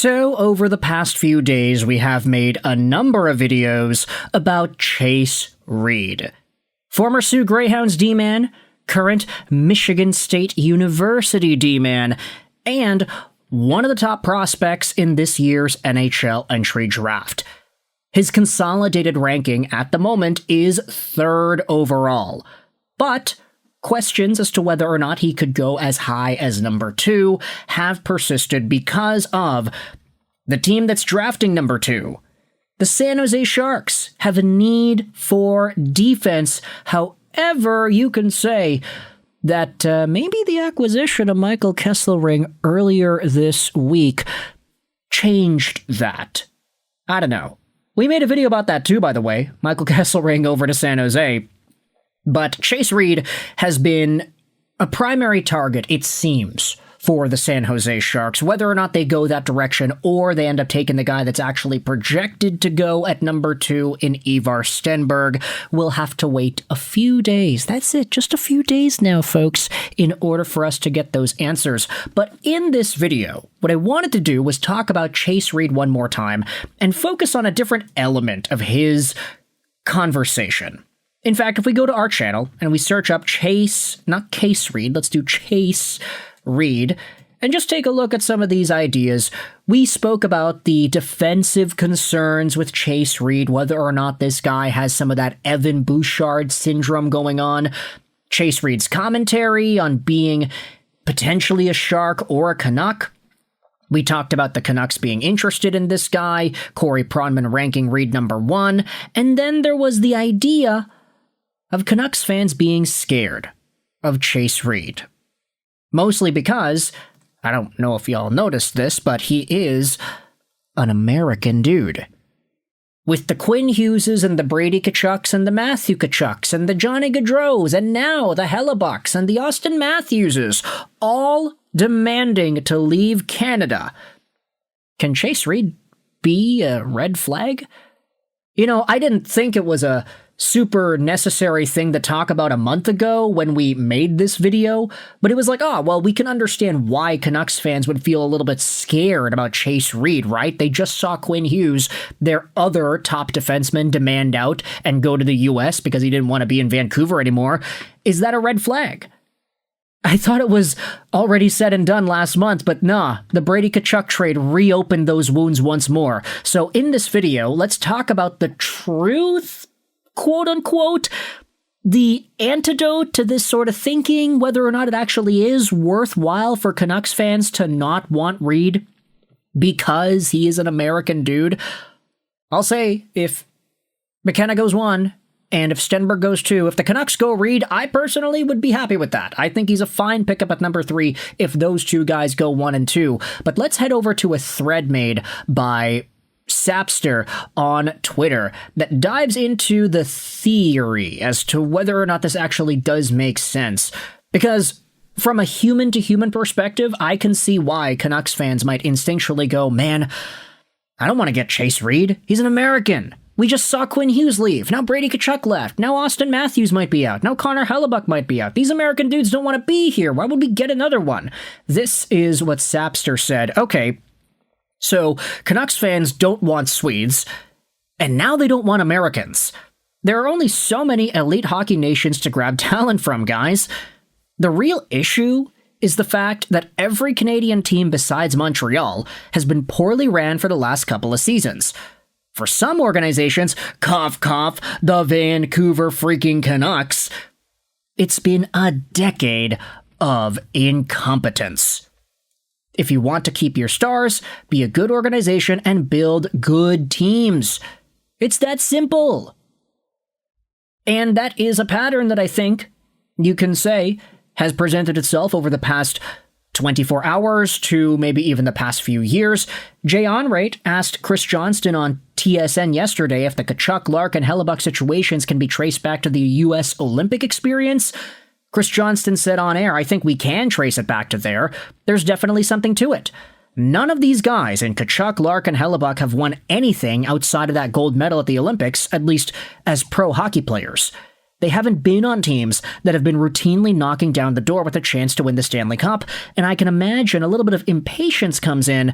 So, over the past few days, we have made a number of videos about Chase Reid. Former Sioux Greyhounds D-man, current Michigan State University D-man, and one of the top prospects in this year's NHL Entry Draft. His consolidated ranking at the moment is 3rd overall, but questions as to whether or not he could go as high as number 2 have persisted because of the team that's drafting number 2. The San Jose Sharks have a need for defense. However, you can say that maybe the acquisition of Michael Kesselring earlier this week changed that. I don't know. We made a video about that too, by the way. Michael Kesselring over to San Jose. But Chase Reid has been a primary target, it seems, for the San Jose Sharks. Whether or not they go that direction or they end up taking the guy that's actually projected to go at number 2 in Ivar Stenberg, we'll have to wait a few days. That's it, just a few days now, folks, in order for us to get those answers. But in this video, what I wanted to do was talk about Chase Reid one more time and focus on a different element of his conversation. In fact, if we go to our channel and we search up Chase Reid, let's do Chase Reid, and just take a look at some of these ideas. We spoke about the defensive concerns with Chase Reid, whether or not this guy has some of that Evan Bouchard syndrome going on. Chase Reid's commentary on being potentially a Shark or a Canuck. We talked about the Canucks being interested in this guy, Corey Pronman ranking Reid number 1, and then there was the idea of Canucks fans being scared of Chase Reid. Mostly because, I don't know if y'all noticed this, but he is an American dude. With the Quinn Hugheses and the Brady Tkachuks and the Matthew Tkachuks and the Johnny Gaudreaus and now the Hellebucks and the Austin Matthewses all demanding to leave Canada, can Chase Reid be a red flag? You know, I didn't think it was a super necessary thing to talk about a month ago when we made this video, but it was like, oh, well, we can understand why Canucks fans would feel a little bit scared about Chase Reid, right? They just saw Quinn Hughes, their other top defenseman, demand out and go to the US because he didn't want to be in Vancouver anymore. Is that a red flag? I thought it was already said and done last month, but nah, the Brady Tkachuk trade reopened those wounds once more. So in this video, let's talk about the truth, quote unquote, the antidote to this sort of thinking, whether or not it actually is worthwhile for Canucks fans to not want Reid because he is an American dude. I'll say, if McKenna goes 1, and if Stenberg goes 2, if the Canucks go Reid, I personally would be happy with that. I think he's a fine pickup at number 3 if those two guys go 1 and 2. But let's head over to a thread made by Sapster on Twitter that dives into the theory as to whether or not this actually does make sense. Because from a human-to-human perspective, I can see why Canucks fans might instinctually go, man, I don't want to get Chase Reid. He's an American. We just saw Quinn Hughes leave. Now Brady Tkachuk left. Now Austin Matthews might be out. Now Connor Hellebuck might be out. These American dudes don't want to be here. Why would we get another one? This is what Sapster said. Okay, so Canucks fans don't want Swedes, and now they don't want Americans. There are only so many elite hockey nations to grab talent from, guys. The real issue is the fact that every Canadian team besides Montreal has been poorly ran for the last couple of seasons. For some organizations, cough cough, the Vancouver freaking Canucks, it's been a decade of incompetence. If you want to keep your stars, be a good organization and build good teams. It's that simple. And that is a pattern that I think you can say has presented itself over the past 24 hours to maybe even the past few years. Jay Onrate asked Chris Johnston on TSN yesterday if the Tkachuk, Lark, and Hellebuck situations can be traced back to the U.S. Olympic experience. Chris Johnston said on air, I think we can trace it back to there. There's definitely something to it. None of these guys in Tkachuk, Lark, and Hellebuck have won anything outside of that gold medal at the Olympics, at least as pro hockey players. They haven't been on teams that have been routinely knocking down the door with a chance to win the Stanley Cup, and I can imagine a little bit of impatience comes in.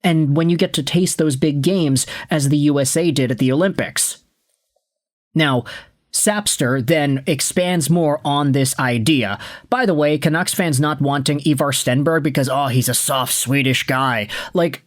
And when you get to taste those big games, as the USA did at the Olympics. Now, Sapster then expands more on this idea. By the way, Canucks fans not wanting Ivar Stenberg because, he's a soft Swedish guy. Like,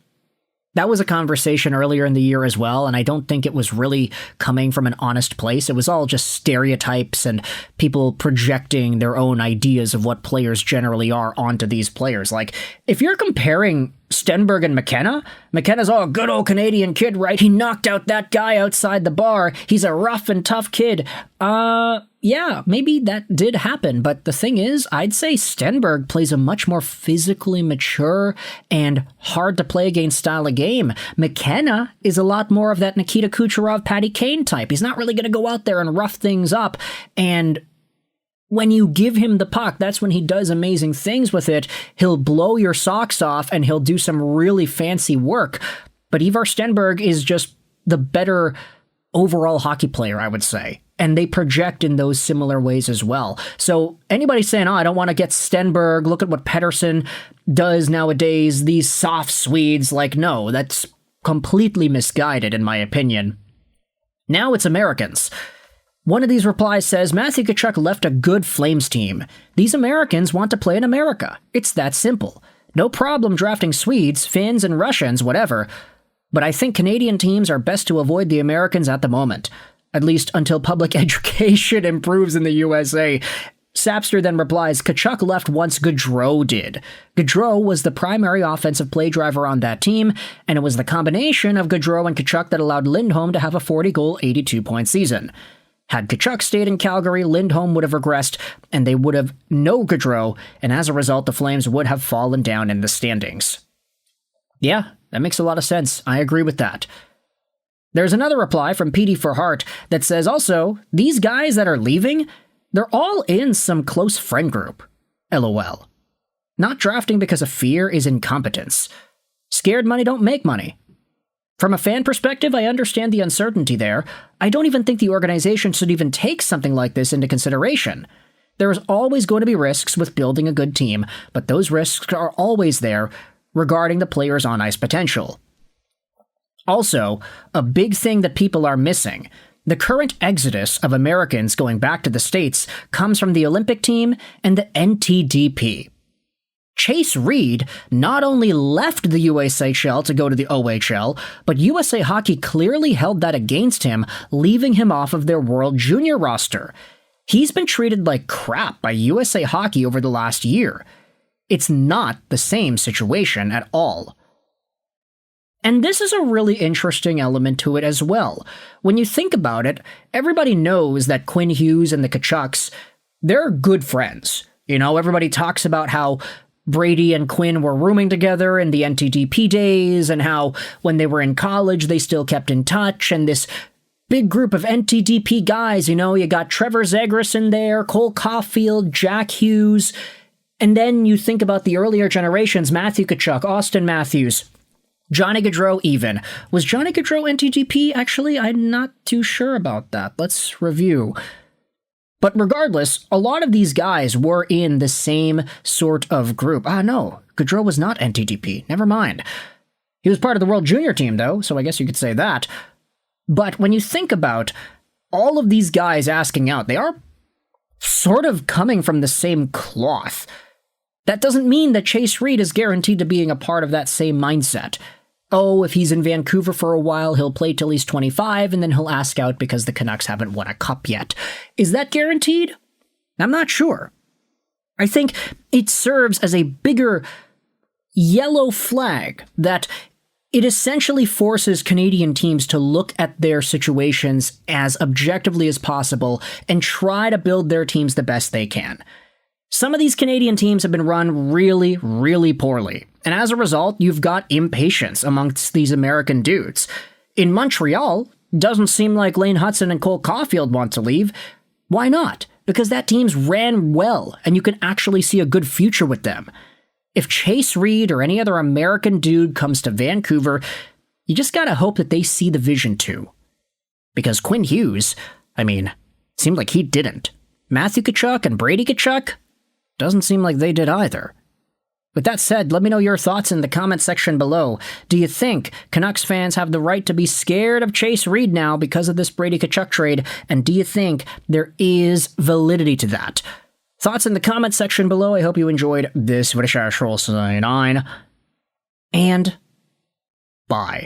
that was a conversation earlier in the year as well, and I don't think it was really coming from an honest place. It was all just stereotypes and people projecting their own ideas of what players generally are onto these players. Like, if you're comparing Stenberg and McKenna's a good old Canadian kid, right? He knocked out that guy outside the bar. He's a rough and tough kid. Yeah, maybe that did happen, but the thing is, I'd say Stenberg plays a much more physically mature and hard to play against style of game. McKenna is a lot more of that Nikita Kucherov, Patty Kane type. He's not really going to go out there and rough things up, and when you give him the puck, that's when he does amazing things with it. He'll blow your socks off and he'll do some really fancy work. But Ivar Stenberg is just the better overall hockey player, I would say. And they project in those similar ways as well. So anybody saying, I don't want to get Stenberg, look at what Pettersson does nowadays, these soft Swedes, like, no, that's completely misguided in my opinion. Now it's Americans. One of these replies says, Matthew Tkachuk left a good Flames team. These Americans want to play in America. It's that simple. No problem drafting Swedes, Finns, and Russians, whatever. But I think Canadian teams are best to avoid the Americans at the moment. At least until public education improves in the USA. Sapster then replies, Tkachuk left once Gaudreau did. Gaudreau was the primary offensive play driver on that team, and it was the combination of Gaudreau and Tkachuk that allowed Lindholm to have a 40-goal, 82-point season. Had Tkachuk stayed in Calgary, Lindholm would have regressed, and they would have no Gaudreau, and as a result, the Flames would have fallen down in the standings. Yeah, that makes a lot of sense. I agree with that. There's another reply from PD for Heart that says also, these guys that are leaving, they're all in some close friend group. LOL. Not drafting because of fear is incompetence. Scared money don't make money. From a fan perspective, I understand the uncertainty there. I don't even think the organization should even take something like this into consideration. There is always going to be risks with building a good team, but those risks are always there regarding the player's on-ice potential. Also, a big thing that people are missing, the current exodus of Americans going back to the States comes from the Olympic team and the NTDP. Chase Reid not only left the USHL to go to the OHL, but USA Hockey clearly held that against him, leaving him off of their World Junior roster. He's been treated like crap by USA Hockey over the last year. It's not the same situation at all. And this is a really interesting element to it as well. When you think about it, everybody knows that Quinn Hughes and the Tkachuks, they're good friends. You know, everybody talks about how Brady and Quinn were rooming together in the NTDP days, and how when they were in college, they still kept in touch, and this big group of NTDP guys, you know, you got Trevor Zegras in there, Cole Caulfield, Jack Hughes, and then you think about the earlier generations, Matthew Tkachuk, Austin Matthews, Johnny Gaudreau even. Was Johnny Gaudreau NTDP? Actually, I'm not too sure about that. Let's review. But regardless, a lot of these guys were in the same sort of group. No, Gaudreau was not NTDP. Never mind. He was part of the World Junior team, though, so I guess you could say that. But when you think about all of these guys asking out, they are sort of coming from the same cloth. That doesn't mean that Chase Reid is guaranteed to being a part of that same mindset. Oh, if he's in Vancouver for a while, he'll play till he's 25, and then he'll ask out because the Canucks haven't won a cup yet. Is that guaranteed? I'm not sure. I think it serves as a bigger yellow flag that it essentially forces Canadian teams to look at their situations as objectively as possible and try to build their teams the best they can. Some of these Canadian teams have been run really, really poorly, and as a result, you've got impatience amongst these American dudes. In Montreal, doesn't seem like Lane Hudson and Cole Caulfield want to leave. Why not? Because that team's ran well, and you can actually see a good future with them. If Chase Reid or any other American dude comes to Vancouver, you just gotta hope that they see the vision too. Because Quinn Hughes, seemed like he didn't. Matthew Tkachuk and Brady Tkachuk, doesn't seem like they did either. With that said, let me know your thoughts in the comment section below. Do you think Canucks fans have the right to be scared of Chase Reid now because of this Brady Tkachuk trade? And do you think there is validity to that? Thoughts in the comment section below. I hope you enjoyed this video. And bye.